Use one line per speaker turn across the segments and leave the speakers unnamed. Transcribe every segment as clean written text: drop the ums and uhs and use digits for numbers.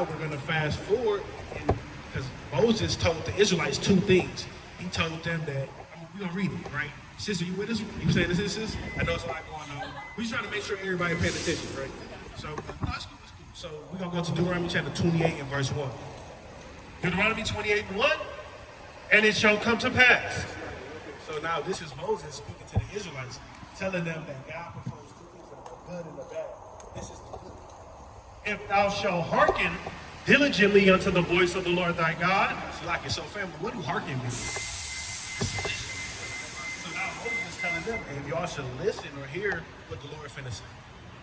now we're going to fast forward, because Moses told the Israelites two things. He told them that, we're going to read it, right? Sister, you with us? You saying this is sis? I know it's a lot going on. We're just trying to make sure everybody paying attention, right? So, no, it's cool, it's cool. So we're going to go to Deuteronomy chapter 28 and verse 1. Deuteronomy 28 and 1. And it shall come to pass. So now this is Moses speaking to the Israelites, telling them that God proposed two things, the good and the bad. This is the good. If thou shalt hearken diligently unto the voice of the Lord thy God. It's like it. So family, what do hearken mean? So now Moses is telling them, if y'all should listen or hear what the Lord finna say.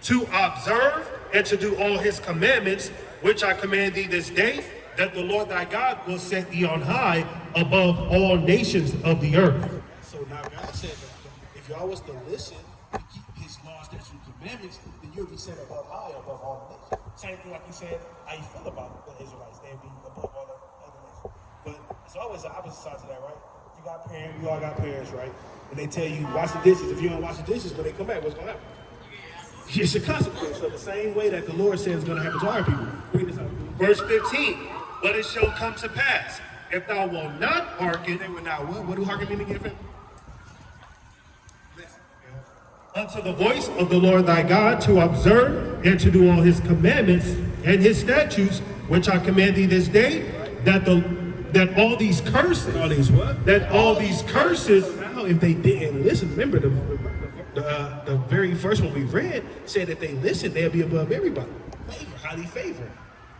To observe and to do all his commandments, which I command thee this day, that the Lord thy God will set thee on high above all nations of the earth. So now God said that if y'all was to listen and keep his laws, statutes, and commandments, then you'll be set above high above all the nations. Same thing like he said, how you feel about the Israelites, they'd be above all the other nations. But it's always the opposite side to that, right? If you got parents, we all got parents, right? And they tell you, wash the dishes. If you don't wash the dishes, when they come back, what's going to happen? It's a consequence. So the same way that the Lord says is going to happen to our people. Read this out. Verse 15. But it shall come to pass, if thou wilt not hearken, they will not what? What do hearken mean again, family? Listen. Unto the voice of the Lord thy God, to observe and to do all his commandments and his statutes, which I command thee this day, that all these curses, all these what? That all these curses. Now, if they didn't listen, remember the very first one we read said if they listen, they'll be above everybody. Favor, highly favored.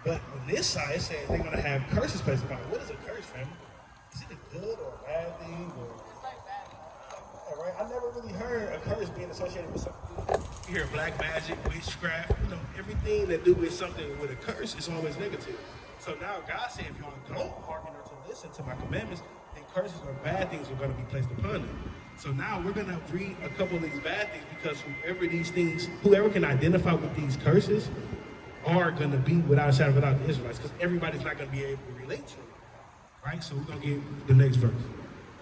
But on this side, it says they're going to have curses placed upon them. What is a curse, family? Is it a good or a bad thing? Or... It's like bad. Yeah, right? I never really heard a curse being associated with something. You hear black magic, witchcraft, everything that do with something with a curse is always negative. So now God said, if y'all don't hearken or to listen to my commandments, then curses or bad things are going to be placed upon them. So now we're going to read a couple of these bad things, because whoever can identify with these curses are going to be without a shadow without the Israelites, because everybody's not going to be able to relate to it. Right? So we're going to get the next verse.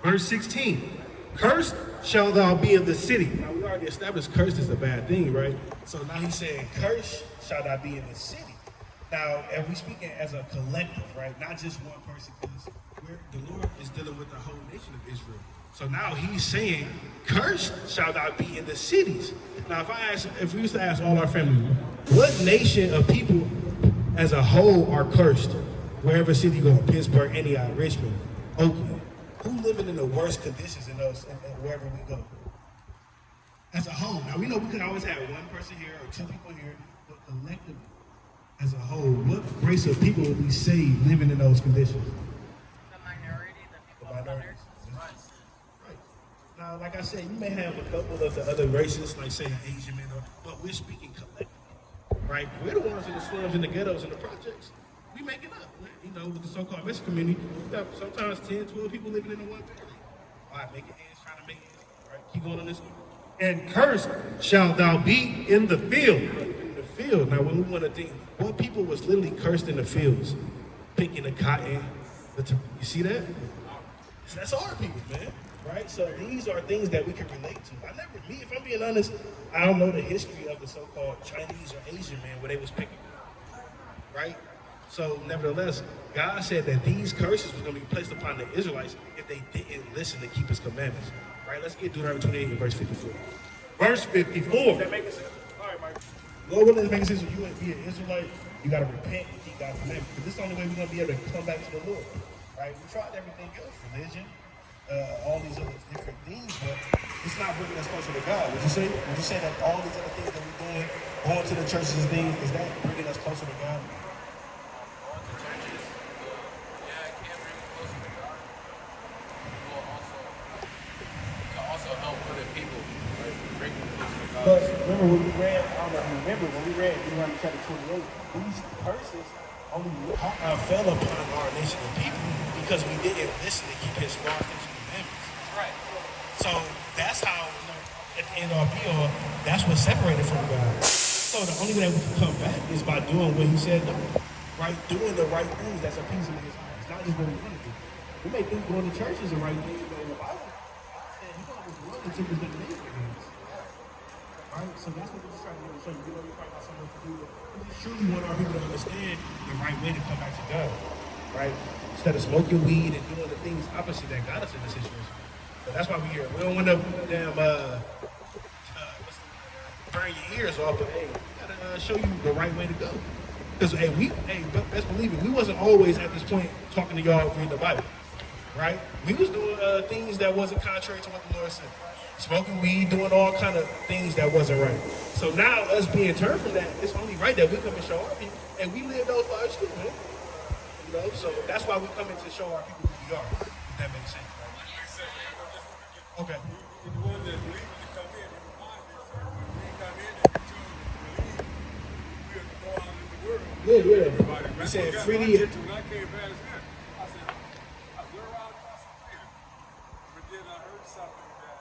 Verse 16. Cursed shall thou be in the city. Now we already established cursed is a bad thing, right? So now he's saying, cursed shall thou be in the city. Now, and we speaking as a collective, right? Not just one person, because the Lord is dealing with the whole nation of Israel. So now he's saying, cursed shall thou be in the cities. Now, if we used to ask all our family, what nation of people as a whole are cursed? Wherever city you go, Pittsburgh, Antioch, Richmond, Oakland. Who living in the worst conditions in those, wherever we go? As a whole. Now, we know we could always have one person here or two people here, but collectively, as a whole, what race of people would we say living in those conditions?
The minority, the people of color.
Right. Now, like I said, you may have a couple of the other races, like say Asian men, but we're speaking collectively, right? We're the ones in the slums, in the ghettos, in the projects. We make it up. With the so-called Mexican community, we got sometimes 10, 12 people living in the one family. All right, making ends, trying to make ends. All right, keep going on this one. And cursed shalt thou be in the field. In the field. Now, when we want to think, what people was literally cursed in the fields? Picking the cotton. You see that? That's our people, man. Right? So these are things that we can relate to. If I'm being honest, I don't know the history of the so-called Chinese or Asian man where they was picking. Right? So, nevertheless, God said that these curses were going to be placed upon the Israelites if they didn't listen to keep his commandments. Right? Let's get Deuteronomy 28 and verse 54. Verse 54. Does that make sense? All right, Mike. Lord willing, it makes sense. When you want to be an Israelite, you got to repent and keep God's commandments. Because this is the only way we're going to be able to come back to the Lord. Right? We tried everything else, religion, all these other different things, but it's not bringing us closer to God. Would you say that all these other things that we're doing, going to the churches and things, is that bringing us closer to God? But remember when we read, when we read Deuteronomy chapter 28, these curses only fell upon our nation of people because we didn't listen to keep his laws and commandments.
That's right.
So that's how, at the end all be all, that's what separated from God. So the only way that we can come back is by doing what he said, right? Doing the right things that's appeasing to his eyes, not just what we want to do. We may think going to church is the right thing, but in the Bible, God said, you don't just run until it's going to make your hands. Right? So that's what we're just trying to show you. We talk about something to do. We just truly want our people to understand the right way to come back to God. Right? Instead of smoking weed and doing the things opposite that got us in this situation. So that's why we're here. We don't want to burn your ears off, but hey, we gotta show you the right way to go. Because best believe it, we wasn't always at this point talking to y'all reading the Bible, right? We was doing things that wasn't contrary to what the Lord said, smoking weed, doing all kind of things that wasn't right. So now, us being turned from that, it's only right that we come and show our people, and we live those lives too, man. You know, so that's why we come in to show our people who we are. If that makes sense, right? Okay.
The one that believers to come in and remind themselves when we come in and we choose to believe, we have to go out in the world.
Yeah.
Everybody.
He said
That's
freely.
what when I came back here, I said, where are you? I said, here. But then I heard something that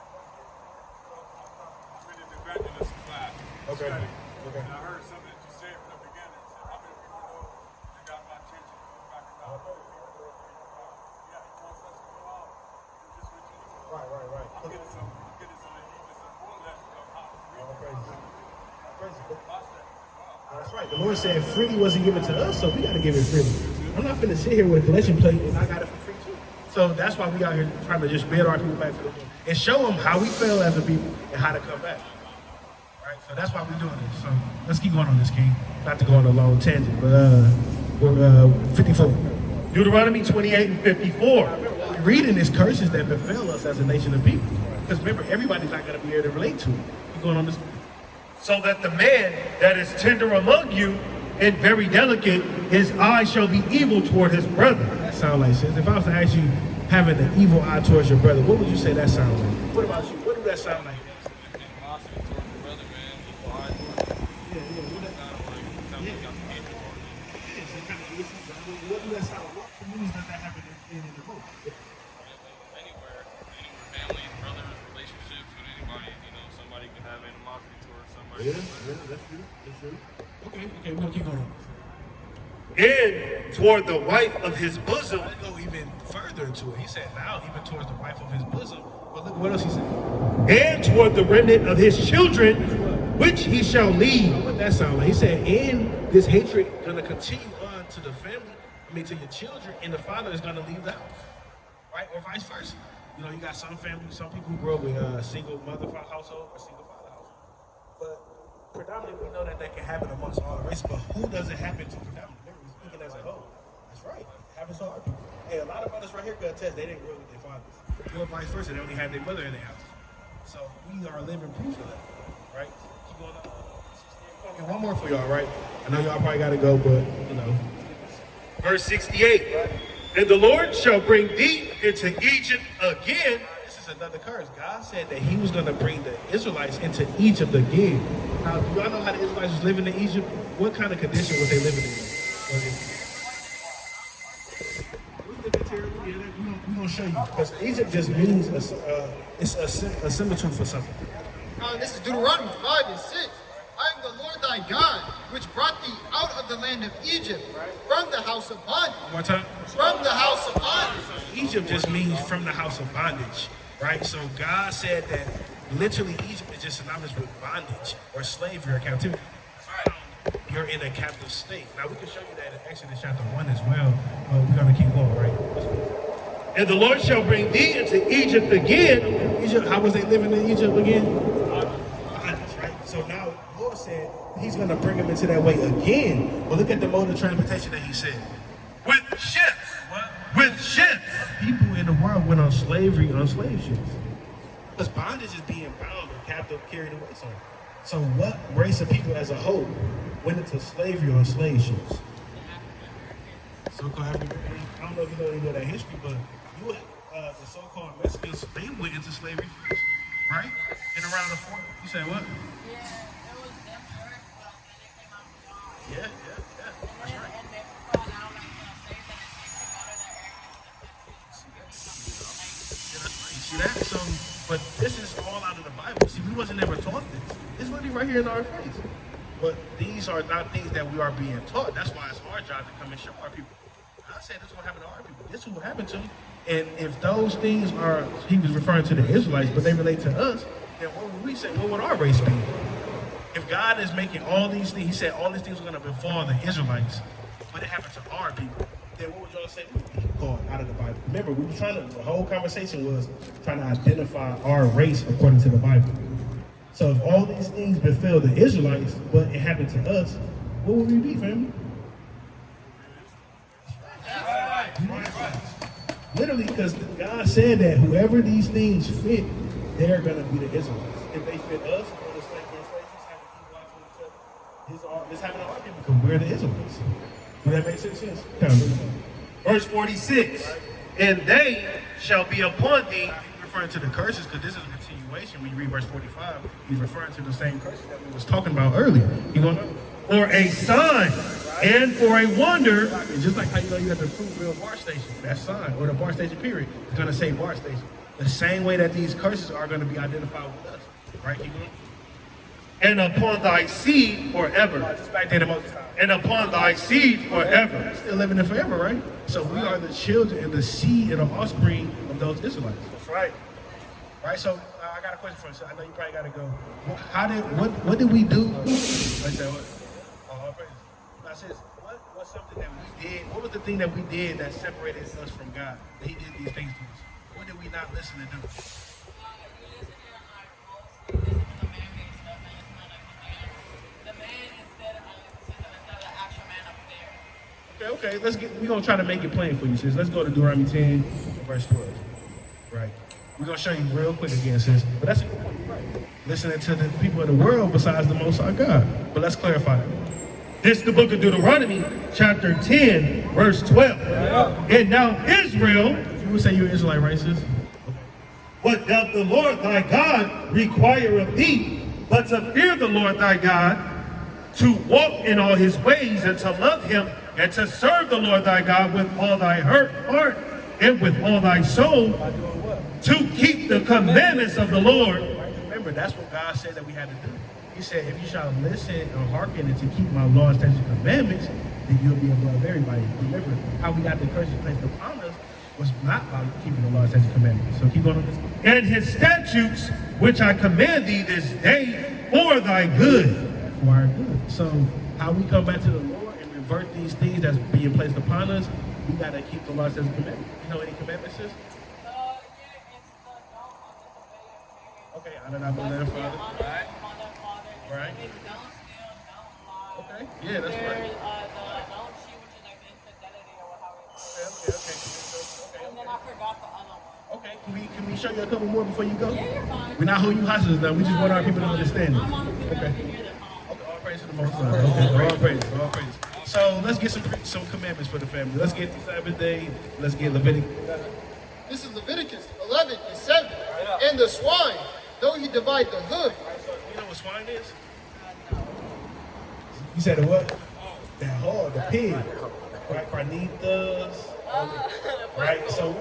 I'm in an evangelist class.
Okay.
Study,
Okay.
And I heard something that you said from the beginning. I said, how many people know they got my attention going back around? Yeah, he wants us to go out. Do just what you do.
Right.
I'm getting some more lessons on how to read.
That's right. The Lord said freely wasn't given to us, so we got to give it freely. I'm not finna sit here with a collection plate and I got it for free too. So that's why we out here trying to just build our people back to the Lord and show them how we feel as a people and how to come back. Right. So that's why we're doing this. So let's keep going on this, King. Not to go on a long tangent, but we're 54. Deuteronomy 28 and 54. We're reading these curses that befell us as a nation of people. Because remember, everybody's not going to be able to relate to it. Keep going on this. So that the man that is tender among you and very delicate, his eye shall be evil toward his brother. That sounds like sense. If I was to ask you having an evil eye towards your brother, what would you say that sound like? What about you? What do that sound like?
Animosity towards your brother, man. Equal eye towards him. Sounds like you got some hate for him.
What do that sound like? What communities does that happen in the book?
Anywhere, families, brothers, relationships with anybody, somebody can have animosity towards somebody.
That's true. Okay, we're gonna keep going.
And toward the wife of his bosom.
Let's go even further into it. He said, now even towards the wife of his bosom. But look what else he said.
And toward the remnant of his children, which he shall lead.
What that sound like? He said, and this hatred gonna continue on to the family, to your children, and the father is gonna leave the house. Right? Or vice versa. You got some families, some people who grow up with a single mother household or single father household. But predominantly we know that can happen amongst all the races, but who does it happen to predominantly? We're speaking as a whole. That's right. It happens to our people. Hey, a lot of brothers right here got test, they didn't grow up with their fathers. Or vice versa, they only have their mother in their house. So we are living proof of that. Right? Keep going on. And one more for y'all, right? I know y'all probably gotta go, but
Verse 68. And the Lord shall bring thee into Egypt again.
this is another curse. God said that he was going to bring the Israelites into Egypt again. Now, do y'all know how the Israelites was living in Egypt? What kind of condition was they living in? We're going to show you. Because Egypt just means it's a similitude for something.
This is Deuteronomy 5 and 6. I am the Lord thy God, which brought thee out of the land of Egypt, from the house of bondage.
One more time.
From the house of bondage.
Egypt just means from the house of bondage, right? So God said that literally Egypt is just synonymous with bondage or slavery or captivity. You're in a captive state. Now we can show you that in Exodus chapter 1 as well. We're going to keep going, right?
And the Lord shall bring thee into Egypt again.
Egypt, how was they living in Egypt again? Bondage, right? So now the Lord said he's going to bring them into that way again. But look at the mode of transportation that he said.
With ships.
What?
With ships.
People in the world went on slavery on slave ships. Because bondage is being bound or captive, carried away somewhere. So what race of people as a whole went into slavery on slave ships? So-called African. I don't know if you know any of that history, but the so-called Mexicans, they went into slavery first, right? And around the 40s. You say what?
Yeah, it was them first, but then they came out with y'all.
Yeah. That's right.
And they were called out like slaves and
You see that? So, but this is all out of the Bible. See, we wasn't ever taught this. It's literally right here in our face. But these are not things that we are being taught. That's why it's our job to come and show our people. I said this will happen to our people. This will happen to them. And if those things are, he was referring to the Israelites, but they relate to us, then what would we say? What would our race be?
if God is making all these things, he said all these things are going to befall the Israelites, but it happened to our people, then what would y'all say would be called out of the Bible? Remember, we were the whole conversation was trying to identify our race according to the Bible. So if all these things befell the Israelites, but it happened to us, what would we be, family? Literally, because God said that whoever these things fit, they're going to be the Israelites. If they fit us, we're the slave slaves, this happened to our people because we're the Israelites. Does that make sense? Kind of.
Verse 46, and they shall be upon thee.
He's referring to the curses because this is a continuation. When you read verse 45, he's referring to the same curses that we was talking about earlier. You going to?
For a sign and for a wonder.
It's just like how you have the Prevail bar station, that sign, or the bar station period, it's going to say bar station. The same way that these curses are going to be identified with us. Right? Keep going.
And upon thy seed forever.
Just back there the most time.
And upon thy seed forever.
We're still living in forever, right? So we are the children and the seed and the offspring of those Israelites.
That's right.
Right? So I got a question for you. So I know you probably got to go. What did we do? Like that, what? I said, what's something that we did? What was the thing that we did that separated us from God? That he did these things to us? What did we not listen to do? Okay, we're going to try to make it plain for you, sis. Let's go to Deuteronomy 10, verse 12. Right. We're going to show you real quick again, sis. But that's a good point. Right. Listening to the people of the world besides the Most High God. But let's clarify that.
This is the book of Deuteronomy, chapter 10, verse 12. And now Israel,
You would say you're an Israelite, right, sis?
what doth the Lord thy God require of thee, but to fear the Lord thy God, to walk in all his ways, and to love him, and to serve the Lord thy God with all thy heart and with all thy soul, to keep the commandments of the Lord.
Remember, that's what God said that we had to do. He said, if you shall listen and hearken and to keep my laws, statutes, and commandments, then you'll be above everybody. Remember, how we got the curses placed upon us was not by keeping the laws, statutes, and commandments. So keep going on this.
And his statutes, which I command thee this day for thy good.
For our good. So how we come back to the Lord and revert these things that's being placed upon us, we got to keep the laws, statutes, and commandments. You know any commandments, sis? Okay, honor thy mother and father. Right.
Don't steal, don't lie.
Okay. Yeah, that's right.
Don't cheat, which is like infidelity or however.
Okay.
And then I forgot the other one.
Okay, can we show you a couple more before you go?
Yeah, you're fine.
We're not holding you hostage now. We just want our people to understand it.
I'm on the people
Okay.
over here that calm.
Okay, all praise to the Most High. Okay, all praise. So let's get some commandments for the family. Let's get the Sabbath day. Let's get Leviticus.
This is Leviticus 11 and 7. And the swine, though he divide the hood.
You know what swine is? You said the what? That hog, the pig. Right, carnitas. Right, so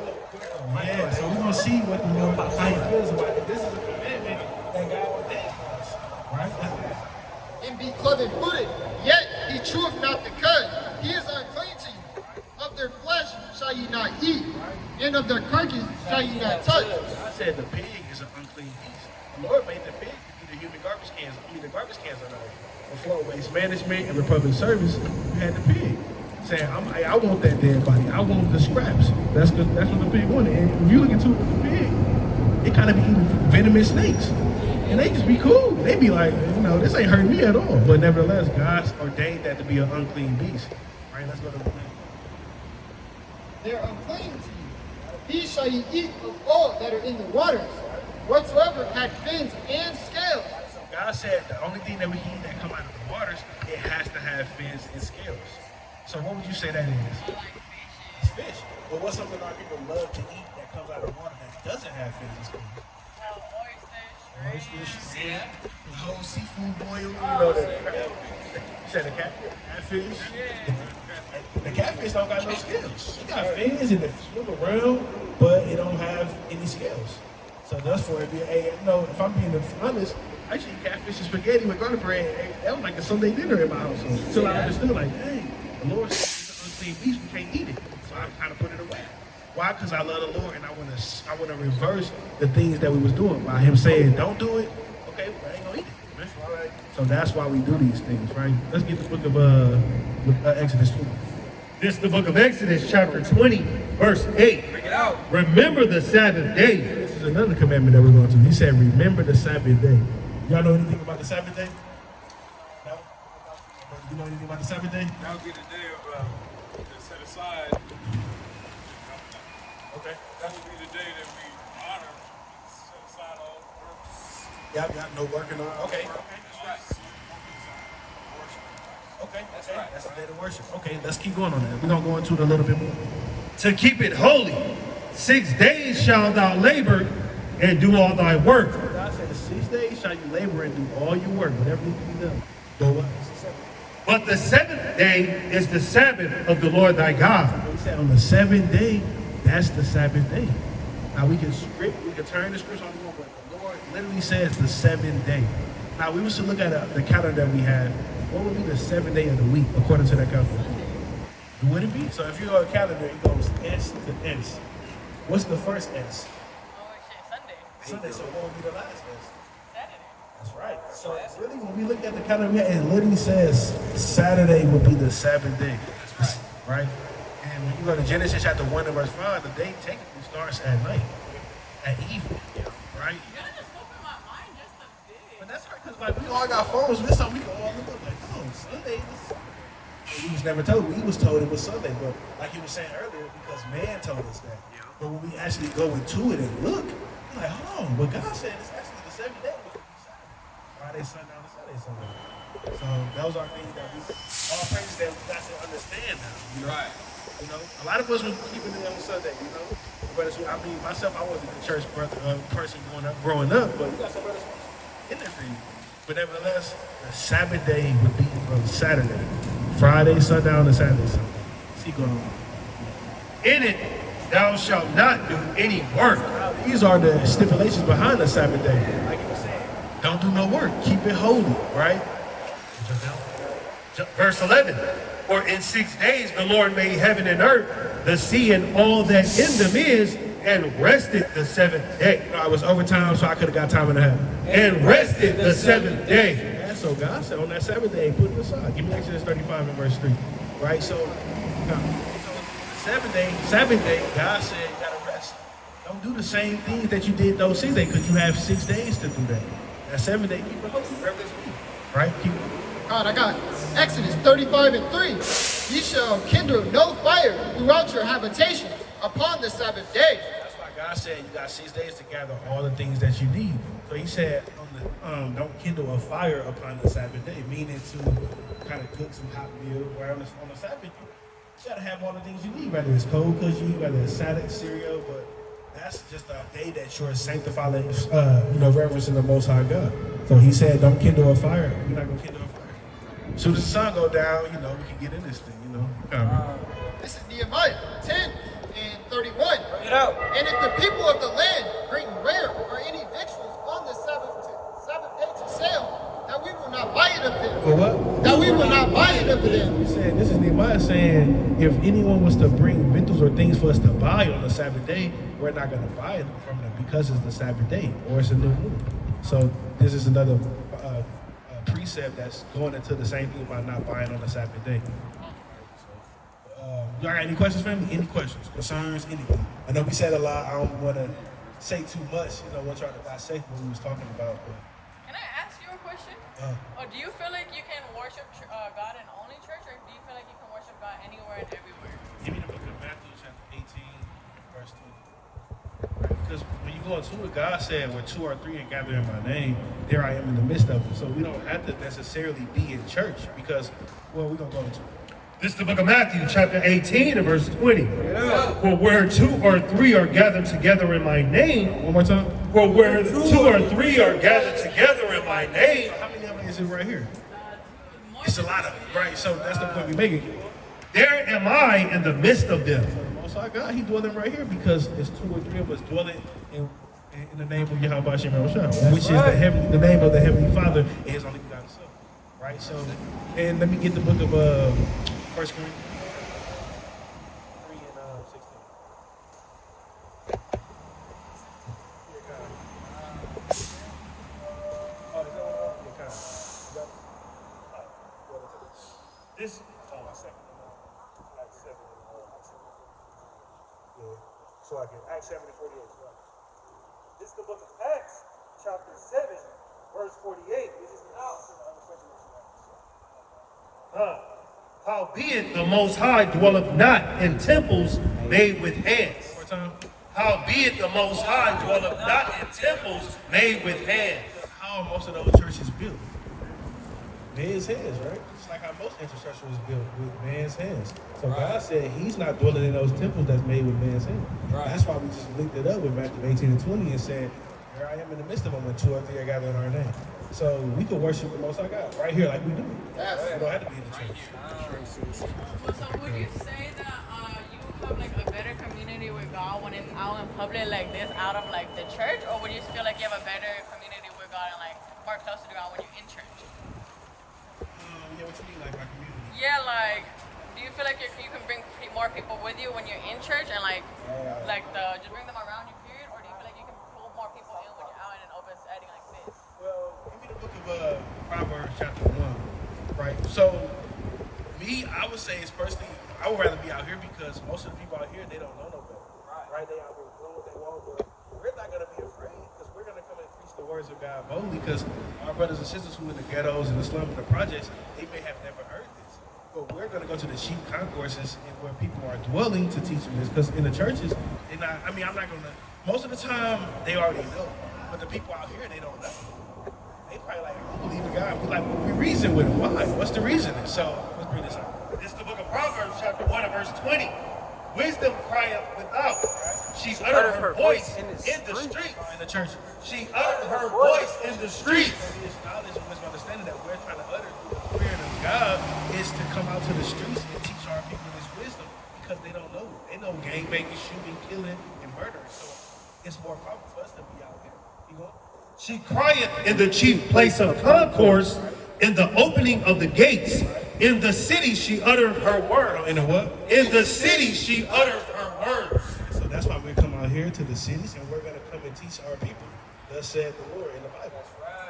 we're gonna see what the Lord, how he feels about it. This is a commandment that God ordained for us. Right?
And be cloven-footed, yet he cheweth not the cud. He is unclean to you. Of their flesh shall ye not eat, and of their carcass shall ye not touch.
I said the pig is an unclean beast. The Lord made the pig to be the human garbage cans. The garbage cans are not. Before Waste Management and Republic Service, we had the pig. Saying, I want that dead body. I want the scraps. That's what the pig wanted. And if you look into the pig, it kind of be eating venomous snakes. And they just be cool. They be like, this ain't hurting me at all. But nevertheless, God ordained that to be an unclean beast. All right, let's go to the plan.
They are unclean to you. These shall ye eat of all that are in the waters, whatsoever had fins and scales.
God said the only thing that we can eat that come out of the waters, it has to have fins and scales. So what would you say that is? It's fish. But what's something our people love to eat that comes out of the water that doesn't have fins and scales? Oysters, shrimp, the whole seafood boil. You said the catfish? The catfish don't got no scales. It got fins and it swim around, but it don't have any scales. So that's for it. If I'm being honest, I actually eat catfish and spaghetti with garlic bread. That was like a Sunday dinner in my household. Until I understood, like, dang, the Lord said it's an unclean beast, we can't eat it. So I kind of put it away. Why? Because I love the Lord and I want to reverse the things that we was doing. By him saying, don't do it, okay, I ain't gonna eat it. All right. So that's why we do these things, right? Let's get the book of Exodus 2.
This is the book of Exodus, chapter 20, verse 8.
Bring it out.
Remember the Sabbath day.
This is another commandment that we're going to. He said, remember the Sabbath day. Y'all know anything about the Sabbath day? No? You know anything about the Sabbath day?
That would be the day of to set aside.
Okay.
That would be the day that we honor, set aside all works.
Yeah, no working on. Okay. Okay,
That's right.
That's a day to worship. Okay, let's keep going on that. We're going to go into it a little bit more.
To keep it holy, 6 days shalt thou labor and do all thy work.
God said, 6 days shall you labor and do all your work, whatever needs to be done. But what?
But the seventh day is the Sabbath of the Lord thy God.
He said on the 7th day, that's the Sabbath day. Now we can turn the scripture on the wall, but the Lord literally says the 7th day. Now we was to look at the calendar that we have. What would be the 7th day of the week according to that calendar? Would it be? So if you go to a calendar, it goes S to S. What's the first S?
Oh shit, Sunday.
Sunday. So what would be the last S?
Saturday.
That's right. So really, when we look at the calendar, it literally says Saturday would be the Sabbath day. Right? And when you go to Genesis chapter 1 and verse 5, the day technically starts at night, at evening, right?
You gotta just open my mind just a bit.
But that's hard because like we all got phones. This time we can all look up like, oh, Sunday. We was never told. We was told it was Sunday, but like he was saying earlier, because man told us that. But when we actually go into it and look, we're like, hold on. But God said it's actually the 7th day. Friday, sundown, to Saturday, sundown. So those are things that we all praises that we got to understand now. You know?
Right.
You know, a lot of us were keeping it on Sunday. You know, but I mean, myself, I wasn't a church person growing up, but you got some brothers in there for you. But nevertheless, the Sabbath day would be from Saturday, Friday, sundown, to Saturday, sundown. Let's keep going on.
In it thou shalt not do any work.
These are the stipulations behind the Sabbath day. Like you were saying, don't do no work. Keep it holy, right?
Verse 11. For in 6 days the Lord made heaven and earth, the sea and all that in them is, and rested the 7th day.
You know, I was overtime, so I could have got time and a half.
And rested the 7th day.
And so God said on that 7th day, put it aside. Give me Exodus 35 and verse 3. Right? So, Sabbath day, God said you gotta rest. Don't do the same things that you did those 6 days, because you have 6 days to do that. That 7th day, keep it holy. Whatever this means. Right? Keep it.
All right, I got Exodus 35 and 3. Ye shall kindle no fire throughout your habitations upon the Sabbath day.
That's why God said you got 6 days to gather all the things that you need. So he said, don't kindle a fire upon the Sabbath day, meaning to kind of cook some hot meal. Where on the Sabbath, you got to have all the things you need, whether it's cold cookie, whether it's salad, cereal, but that's just a day that you're sanctifying, reverencing the Most High God. So he said, don't kindle a fire. You're not going to kindle a fire. As soon as the sun go down, we can get in this thing,
This is Nehemiah 10 and 31.
Bring it out.
And if the people of the land bring rare or any victuals on the Sabbath day to sale, that we will not buy it of them.
Or what?
That we will not buy it of them.
He said, this is Nehemiah saying, if anyone was to bring victuals or things for us to buy on the Sabbath day, we're not going to buy them from them because it's the Sabbath day or it's a new moon. So this is another precept that's going into the same thing about not buying on the Sabbath day. Y'all got any questions, family? Any questions, concerns, anything? I know we said a lot. I don't want to say too much. We'll try to dissect what we was talking about. But,
Can I ask you a question? Or do you feel like you can worship God in only church, or do you feel like you can worship God anywhere and everywhere?
give me the book of Matthew chapter 18, verse 20. Because when you go into it, God said, where 2 or 3 are gathered in my name, there I am in the midst of them. So we don't have to necessarily be in church because, we're going to go into it.
This is the book of Matthew, chapter 18 and verse 20. For where 2 or 3 are gathered together in my name.
One more time.
For where 2 or 3 are gathered together in my name.
How many of them is it right here? It's a lot of them, right? So that's the point we're making.
There am I in the midst of them.
Most High God, He dwelling right here because it's 2 or 3 of us dwelling in the name of Yahweh Shem Yahushua, which is the name of the Heavenly Father and His only begotten Son. Right? So, and let me get the book of 1 Corinthians 3 and 16. Oh, is that one? Yeah, kind of. So I can Acts 7:48.
This is the book of Acts, chapter 7, verse 48. This is the other question that you asked.
Howbeit the Most High dwelleth not in temples made with hands.
More time.
Howbeit the Most High dwelleth not in temples made with hands.
How are most of those churches built? Man's hands, right? It's like how most infrastructure is built with man's hands. So God said he's not dwelling in those temples that's made with man's hands. That's why we just linked it up with Matthew 18 and 20 and said, here I am in the midst of them when 2 or 3 are gathered in our name. So we could worship the Most High God right here like we do. We don't have to be in the church.
So would you say that you have like a better community with God when it's out in public like this, out of like the church, or would you feel like you have a better community with God and like more closer to God when you're in church?
Yeah, what you mean, like my community?
Yeah, like, do you feel like you can bring more people with you when you're in church and like just bring them around you, period, or do you feel like you can pull more people in when you're out in an open setting like this?
Well, give me the book of Proverbs chapter 1, right? So, me, I would say it's personally, I would rather be out here because most of the people out here, they don't know no better. Right? They out here doing what they want, but we're not going to be afraid because we're going to come and preach the words of God boldly because our brothers and sisters who in the ghettos and the slums and the projects, they may have never heard this. But we're going to go to the chief concourses and where people are dwelling to teach them this because in the churches, they're not, I mean, I'm not going to, most of the time, they already know. But the people out here, they don't know. They probably like, I don't believe in God. We reason with him. Why? What's the reason? So let's bring this up.
This is the book of Proverbs, chapter 1 and verse 20. Wisdom crieth without. She uttered her voice in the streets.
In the churches.
She uttered her voice in the streets.
This knowledge and wisdom understanding that we're trying to utter through the Spirit of God is to come out to the streets and teach our people this wisdom because they don't know it. They know gangbanging, shooting, killing, and murdering. So it's more powerful for us to be out here. You know?
She crieth in the chief place of concourse, in the opening of the gates. In the city she uttered her word.
In the what?
In the city she uttered her words.
So that's why we come out here to the cities and we're going to come and teach our people. Thus said the Lord in the Bible.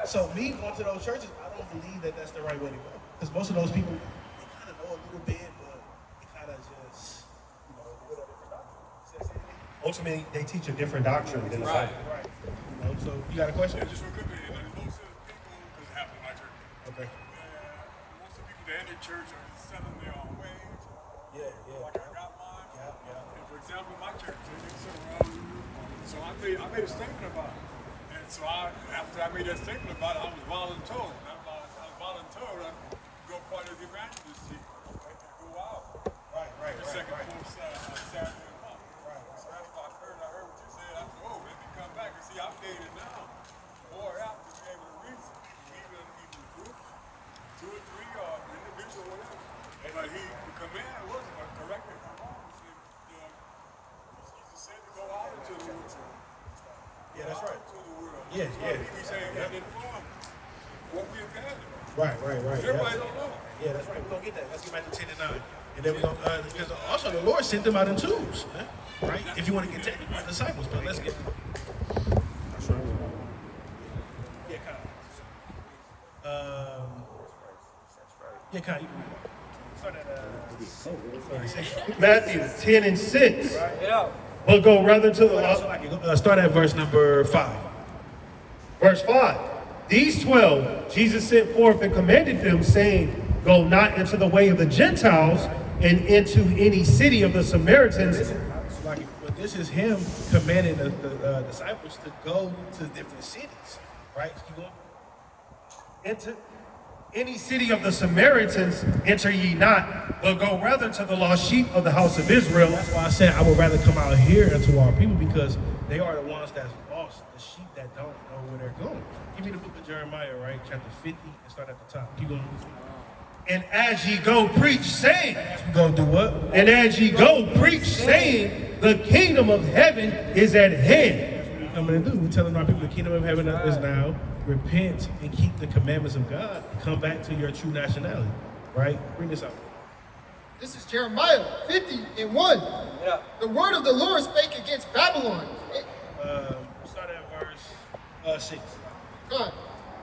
So me going to those churches, I don't believe that that's the right way to go. Because most of those people, they kind of know a little bit, but they kind of just, you know, do a different doctrine.
Ultimately, they teach a different doctrine than the Bible.
Right. You know, so you got a question?
Yeah, just real quick, like most of the people, because it happened in my church.
Okay.
Most of the people that enter church are selling their own ways.
Yeah.
Like I got mine.
Yeah.
And for example, my church, they sit around. So I made a statement about it. And so after I made that statement about it, I was voluntold. I was voluntold to go part of the evangelist seat. Right? To go out.
Right.
The second, fourth Saturday of the month. Right. So that's what I heard what you said. I said, oh, let me come back and see, I'm dated now. More out to be able to reason. Even groups, 2 or 3 or individual, whatever. But the command was correct me if I'm wrong. Jesus said to go out into the world.
Yeah, that's right.
To the world.
Yeah.
He said, and inform what we have gathered.
Right.
Everybody don't know.
Yeah, that's right. We're going to get that. Let's get back to 10 and 9. And then we're going to, because also the Lord sent them out in twos, right? If you want to get technical, disciples, but let's get. That's right. Yeah, Kyle. You start at
Matthew 10 and 6.
Right.
Yeah.
But go rather to the law.
Start at verse number 5.
Verse 5. These 12 Jesus sent forth and commanded them, saying, Go not into the way of the Gentiles and into any city of the Samaritans.
But this is him commanding the disciples to go to different cities, right? Keep going.
Into any city of the Samaritans enter ye not, but go rather to the lost sheep of the house of Israel.
That's why I said I would rather come out here and to our people because they are the ones that's lost, the sheep that don't know where they're going. Give me the book of Jeremiah, right? Chapter 50, and start at the top. Keep going.
And as ye go, preach, saying.
We gonna do what?
And as ye go, preach, saying, the kingdom of heaven is at hand.
That's what we're coming to do. We're telling our people the kingdom of heaven is now. Repent and keep the commandments of God. Come back to your true nationality, right? Bring this up.
This is Jeremiah 50 and 1.
Yeah.
The word of the Lord spake against Babylon.
Start at verse 6.
God,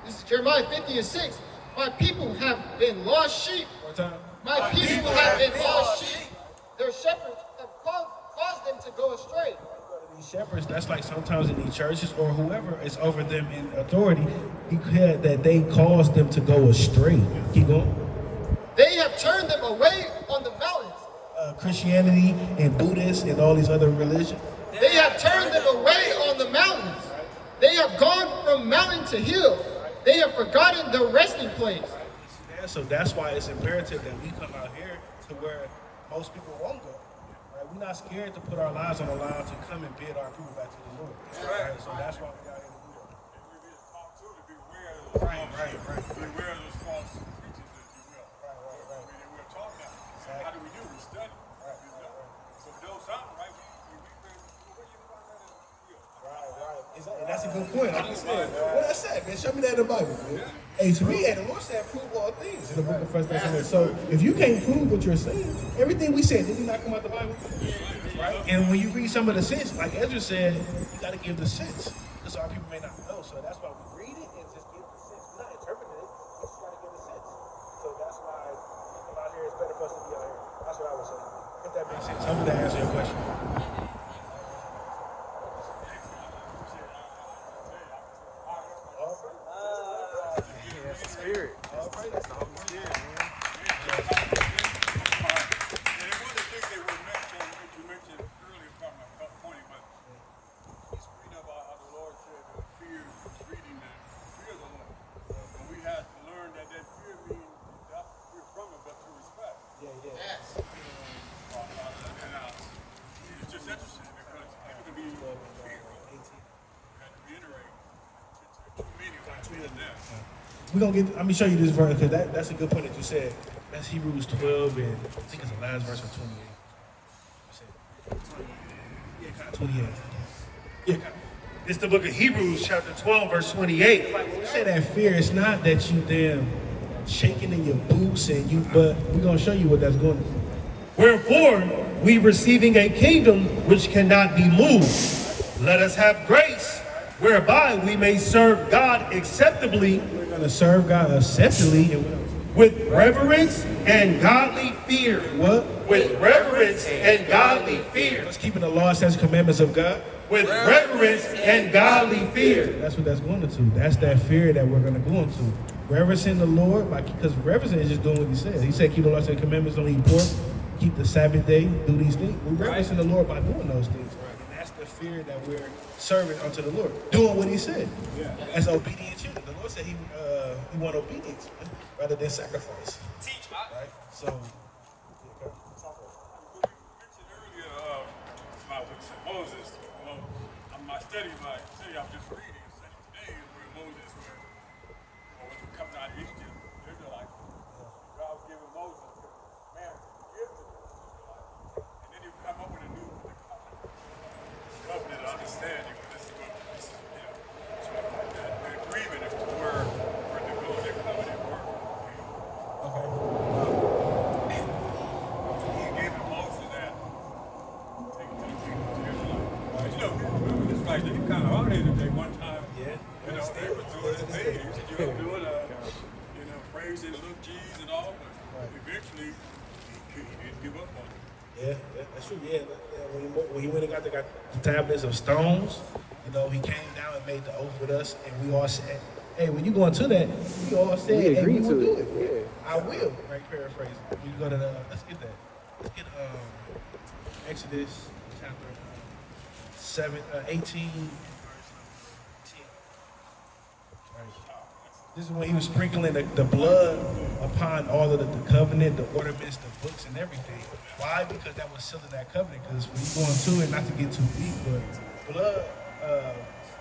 this is Jeremiah 50 and 6. My people have been lost sheep.
One time.
My people have been lost sheep. Their shepherds have caused them to go astray.
These shepherds, that's like sometimes in these churches or whoever is over them in authority, he had that they caused them to go astray. Keep going.
They have turned them away on the mountains.
Christianity and Buddhists and all these other religions.
They have turned them away on the mountains. They have gone from mountain to hill. They have forgotten the resting place.
So that's why it's imperative that we come out here to where most people won't go. Right? We're not scared to put our lives on the line to come and bid our people back to the Lord. Right? So that's why we out here to do that.
And we're being taught too to beware of those beware of those false preachers, if you will. I mean, we're taught that. So how do we do? We study. So if it don't sound right, we where you find that in the field?
And that's a good point. I just said, what I said, man, show me that in the Bible, man. Hey, to me, the Lord said, prove all things in the book of 1 Thessalonians. So if you can't prove what you're saying, everything we said, did we not come out the Bible? Right? And when you read some of the sense, like Ezra said, you got to give the sense. Because our people may not know. So that's why we read it and just give the sense. We're not interpreting it, we just got to give the sense. So that's why come out here, it's better for us to be out here. That's what I would say. If that makes sense. Hope that answers your question.
That's the spirit. That's the Holy Spirit, man.
And one of the things that were mentioned, that you mentioned earlier, talking about pointing, but he's reading about how the Lord said that fear is reading the fear of the Lord. And we had to learn that fear means not fear from it, but to respect.
Yes.
It's just interesting because people can be fear. You have to reiterate two meanings like fear and death.
We're going to get, let me show you this verse, because that's a good point that you said. That's Hebrews 12, and I think it's the last verse of 28. 28. Yeah,
It's the book of Hebrews, chapter 12, verse 28.
when we say that fear, it's not that you damn shaking in your boots, but we're going to show you what that's going to do.
Wherefore, we receiving a kingdom which cannot be moved, let us have grace, whereby we may serve God acceptably
We're going to serve God acceptably and
with reverence and godly fear.
what?
With reverence and godly fear.
Us keeping the law, statutes, commandments of God.
With reverence and godly fear.
That's what that's going into. That's that fear that we're going to go into. Reverencing the Lord, because reverencing is just doing what he said. He said, keep the law, statutes, commandments, don't eat pork, keep the Sabbath day, do these things. We're reverencing the Lord by doing those things. And that's the fear that we're serving unto the Lord. Doing what he said. As obedient children. The Lord said he want obedience rather than sacrifice.
Teach.
Right? So,
You mentioned earlier about Moses. Well, my study, I was just reading, study today is where Moses, when he comes out of Egypt, the Israelites, God was giving Moses man to give to the Israelites. And then he would come up with a new covenant understanding of this, something like that. An agreement as to where to go in their covenant work. He gave to Moses that take it to the people to Israelites. Remember this guy, they kind of hard headed today one time.
yeah.
They were doing his thing. He said, you were doing, praising little G's and all, but eventually he didn't give up on it.
Yeah, that's true. Yeah, when he went and got the tablets of stones, he came down and made the oath with us, and we all said, "Hey, when you go into that, we all said,
We
hey, we
agreed
will
to
do
it.
it. I will." Right, paraphrasing. We go to let's get that. Let's get Exodus chapter 18. Verse 10. Right. This is when he was sprinkling the blood upon all of the covenant, the ornaments, the books, and everything. Why? Because that was sealing that covenant. Because when you go into it, not to get too deep, but blood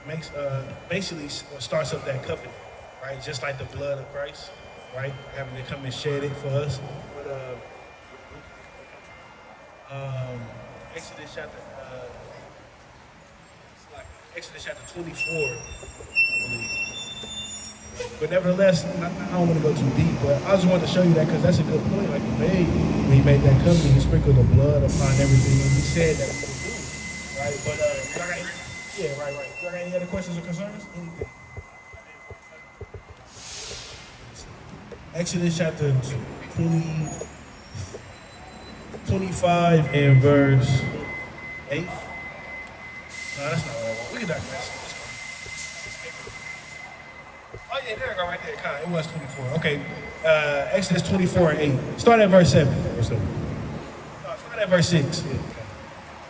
makes basically starts up that covenant, right? Just like the blood of Christ, right? Having to come and shed it for us. But Exodus chapter 24, I believe. But nevertheless, I don't want to go too deep, but I just wanted to show you that because that's a good point. Like he made, when he made that covenant, he sprinkled the blood upon everything, and he said that he would do it, right? But right. You got any other questions or concerns? Anything? Exodus chapter 25 and verse 8. No, that's not what I want. We can digress. Oh yeah, there you go, right there. It was 24. Okay, Exodus 24 and 8. Start at verse 7.
Verse 7.
No, start at verse 6.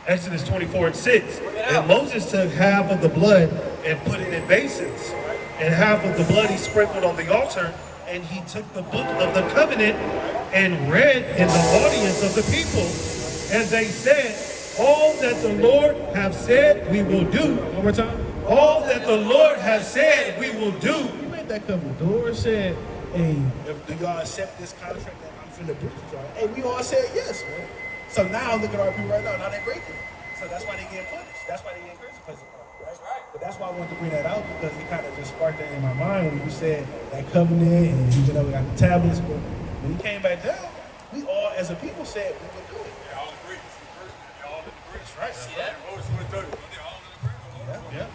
Exodus 24 and 6. And Moses took half of the blood and put it in basins, and half of the blood he sprinkled on the altar, and he took the book of the covenant and read in the audience of the people. And they said, all that the Lord have said we will do.
One more time.
All that the Lord has said we will do.
You made that covenant. The Lord said, hey, do y'all accept this contract that I'm finna do with y'all? Hey, we all said yes, man. So now look at our people right now. Now they're breaking it. So that's why they get punished. That's why they get cursed because of it, right? But that's why I wanted to bring that out, because it kind of just sparked that in my mind when you said that covenant and you know we got the tablets. But when he came back down, we all as a people said we would do it.
They all agree. It's the first, they all in the
That's right.
See that? Moses went through it. They all in the agreement.
Yeah.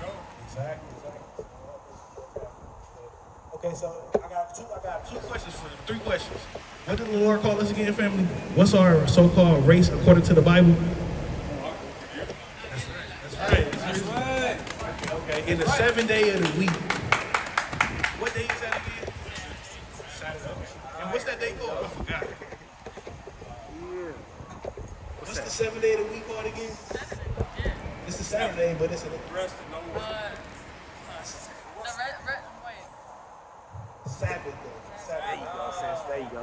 Go.
Exactly. Okay, so I got two questions for them. 3 questions. What did the Lord call us again, family? What's our so-called race according to the Bible? That's right. Okay, in the 7th day of the week. What day is that again? Saturday. And what's that day called? I forgot. What's the 7th day of the week called again? It's a Saturday, but it's a
Rest and no work.
Sabbath day.
There you go, sis. There you go.
I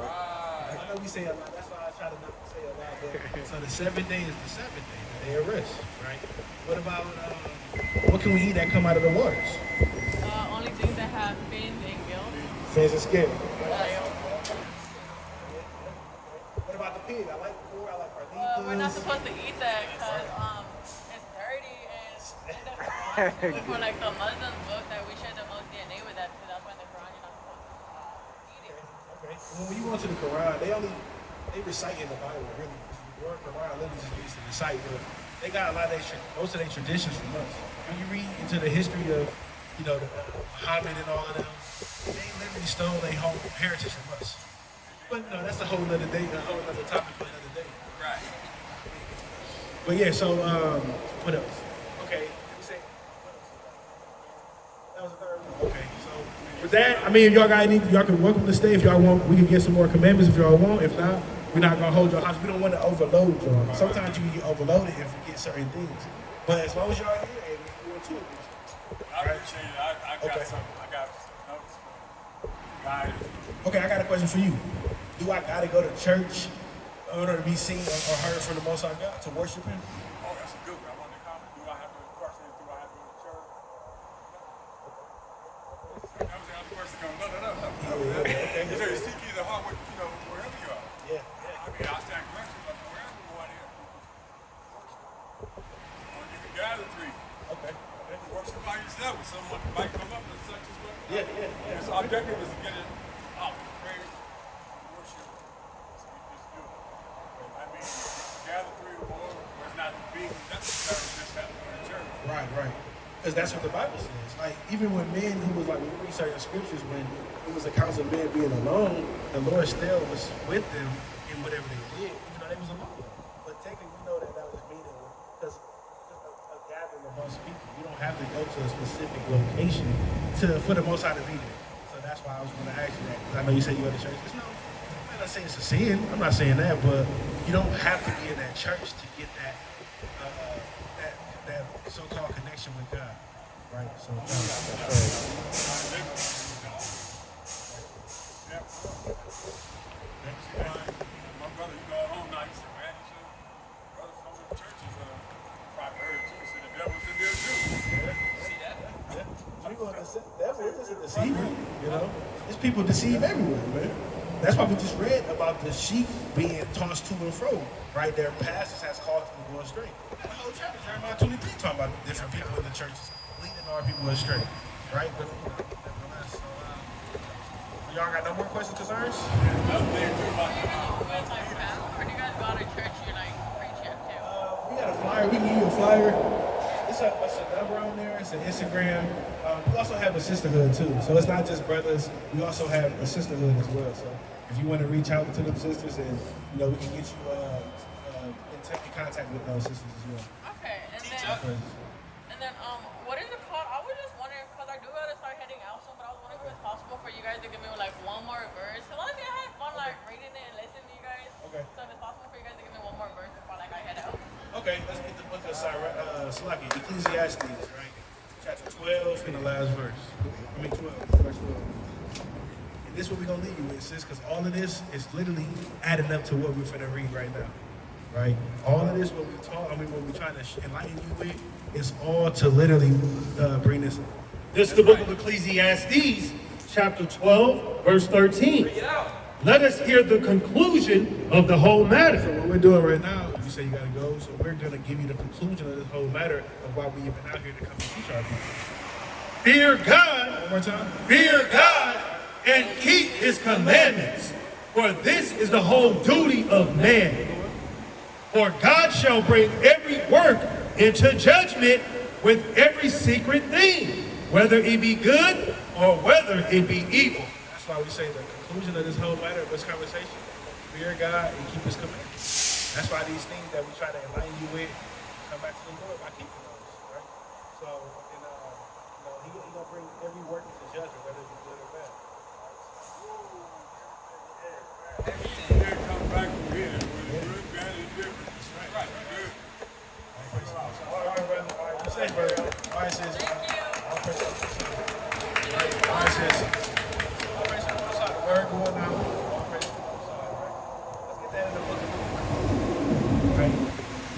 know we say a lot. That's why I try to not say a lot. But so the 7th day is the Sabbath day, the day of rest, right? What about what can we eat that come out of the waters?
Only things that have fins and gills.
Fins and scales.
Like,
What about the pig? I like pork. I like carnitas.
we're not supposed to eat that because it's dirty and for like the Muslim book that we share the most DNA with that, so that's why in the Quran you're not supposed to eat it.
Okay. When you go into the Quran, they recite in the Bible really. The word Quran literally just means to recite. But they got a lot of most of their traditions from us. When you read into the history of the Muhammad and all of them, they literally stole their whole heritage from us. But no, that's a whole other day, a whole other topic for another day.
Right.
But yeah, so what else? Okay, that was the third one. Okay, so with that, I mean, if y'all got any, y'all can welcome to stay. If y'all want, we can get some more commandments if y'all want. If not, we're not gonna hold y'all hostage. We don't want to overload y'all. Sometimes you can get overloaded and forget certain things. But as long as y'all here, hey, we want to.
I appreciate it. I got
Okay.
something. I got notes for guys.
Okay, I got a question for you. Do I gotta go to church in order to be seen or heard from the Most High God to worship Him?
Oh, that's a good one. I wanted to comment. Do I have to, the question is, do I have to go to church? That was the other question coming. No.
Okay.
You say seek ye the heart with, wherever you are.
Yeah.
I mean, I stand corrected, but wherever you are there. Or you can gather three.
Okay.
Worship by yourself, and someone might come up and such as well.
Yeah.
So our objective is to get it out, praise, worship, speak this good. I mean, gather three or more, it's not being necessary just having in the church.
Right. Because that's what the Bible says. Like, even when men who was like, when we read certain scriptures, when it was accounts of men being alone, the Lord still was with them in whatever they did, even though they was alone. But technically, we know that was meaning, because a gathering amongst people, you don't have to go to a specific location for the Most High to be there. So that's why I was going to ask you that. Because I know you say you go to church. I'm not saying it's a sin. I'm not saying that, but you don't have to be in that church to get that so-called connection with God, right? So,
Yeah. My brother, you got home night, he said, man, you should, brother, some of the churches, probably heard too, said the devil's in there too. See that?
Devil is just a deceiver, you know? These people deceive everywhere, man. That's why we just read about the sheep being tossed to and fro, right? Their pastors has caused them to go astray. And the whole chapter, Jeremiah 23, talking about different people in the churches leading our people astray, right? But nevertheless, y'all got no more questions, concerns?
Another thing too about the
Or do you guys go to church you like preach at too?
We got a flyer. We can give you a flyer. It's a number on there. It's an Instagram. We also have a sisterhood too. So it's not just brothers. We also have a sisterhood as well. So if you want to reach out to them sisters, and we can get you in contact with those sisters as well.
Okay, and then And then, what is it called? I was just wondering, because I do gotta start heading out soon, but I was wondering if it's possible for you guys to give me like one more verse. Because honestly, I had fun like reading it and listening to you guys.
Okay.
So if it's possible for you guys to give me one more verse before like I head out.
Okay, let's get the book of Salaki, Ecclesiastes, right? Chapter 12 and the last verse. I mean 12, verse 12. And this is what we're going to leave you with, sis, because all of this is literally adding up to what we're finna read right now. Right? All of this, what we're trying to enlighten you with, is all to literally bring this.
This is the book of Ecclesiastes, chapter 12, verse 13. Let us hear the conclusion of the whole
So
matter.
what we're doing right now, you say you gotta go, so we're gonna give you the conclusion of this whole matter of why we even out here to come and teach our people.
Fear God,
One more time.
fear God, and keep his commandments, for this is the whole duty of man. For God shall bring every work into judgment with every secret thing, whether it be good or whether it be evil.
That's why we say the conclusion of this whole matter of this conversation, fear God and keep his commandments. That's why these things that we try to enlighten you with come back to the Lord by keeping those, right? So, he gonna bring every work into judgment, whether it be good or bad.
Everything here comes back from here. Whether good, bad, or different. Right. Good.
All right, brother. All right, say, brother. All right, sis. All right, sis. All right, so what's up? The word going out. All right, let's get that in the book. Right.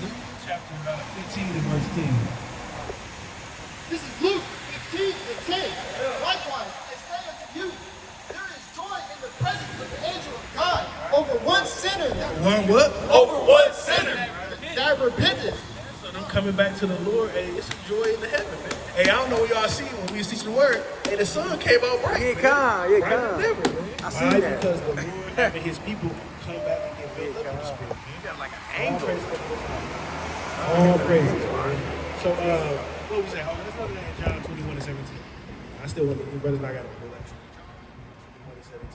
Luke chapter 15 and verse 10.
This is Luke 15 and 10. Likewise, I say unto you, there is joy in the presence of the angel of God over one sinner
One what?
Over one sinner.
that repenteth.
So them coming back to the Lord, hey, it's a joy in the heaven, man. Hey, I don't know what y'all seen when we was teaching the word. Hey, the sun came out bright.
Yeah,
man.
come, yeah,
Brighter
come.
than ever, man.
I see
Why?
that.
Because the Lord having his people come back and get built up in the spirit.
You got like an
All
angle.
praise to the Lord. All praise. So, what was that? Oh, let's go to that in John 21 and 17. I still want the brothers not got to pull that. 21 and 17.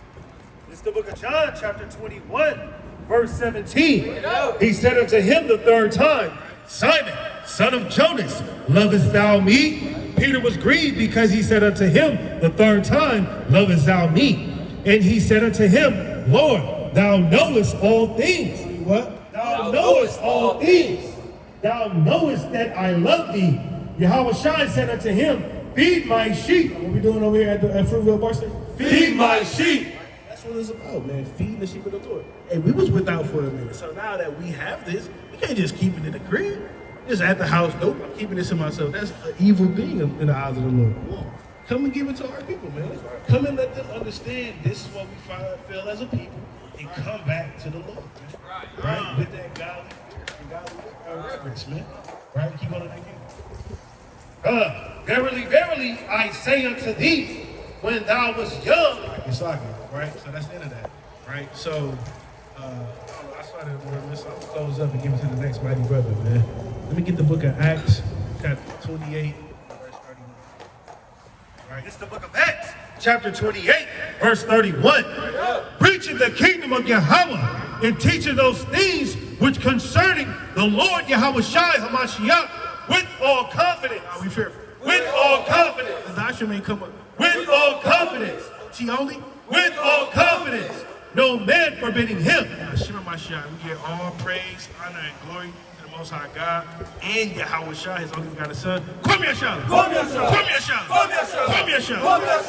This is the book of John, chapter 21, verse 17. He said unto him the third time, Simon, son of Jonas, lovest thou me? Peter was grieved because he said unto him the third time, lovest thou me? And he said unto him, Lord, thou knowest all things.
What?
Thou knowest all things. Thou knowest that I love thee. Yahushua said unto him, feed my sheep.
What we doing over here at Fruitville Bar Station?
Feed my sheep.
That's what it's about, man. Feeding the sheep of the Lord. Hey, we was without for a minute. So now that we have this, we can't just keep it in the crib. Just at the house, nope, I'm keeping this to myself. That's an evil thing in the eyes of the Lord. Come and give it to our people, man. Come and let them understand this is what we feel as a people and come back to the Lord, man. Right? With that godly fear and godly reverence, man. Right? Keep on that again.
Verily, verily, I say unto thee, when thou wast young,
It's like it, right? So that's the end of that, right? So, I started the word, so I'm gonna close up and give it to the next mighty brother, man. Let me get the book of Acts, chapter 28, verse 31. Right?
this is the book of Acts, chapter 28, verse 31. Preaching the kingdom of Yahweh and teaching those things which concerning the Lord Yahushua Hamashiach with all confidence.
Are we fearful?
With all confidence.
The doctrine may come up.
With all confidence.
T only?
With all confidence. No man forbidding him.
Shema Mashiach, we give all praise, honor, and glory to the Most High God and Yahushua, his only begotten Son. Kwame Yashua!
Kwame Yashua!
Kwame Yashua!
Kwame Yashua!
Kwame Yashua!
Kwame Yashua!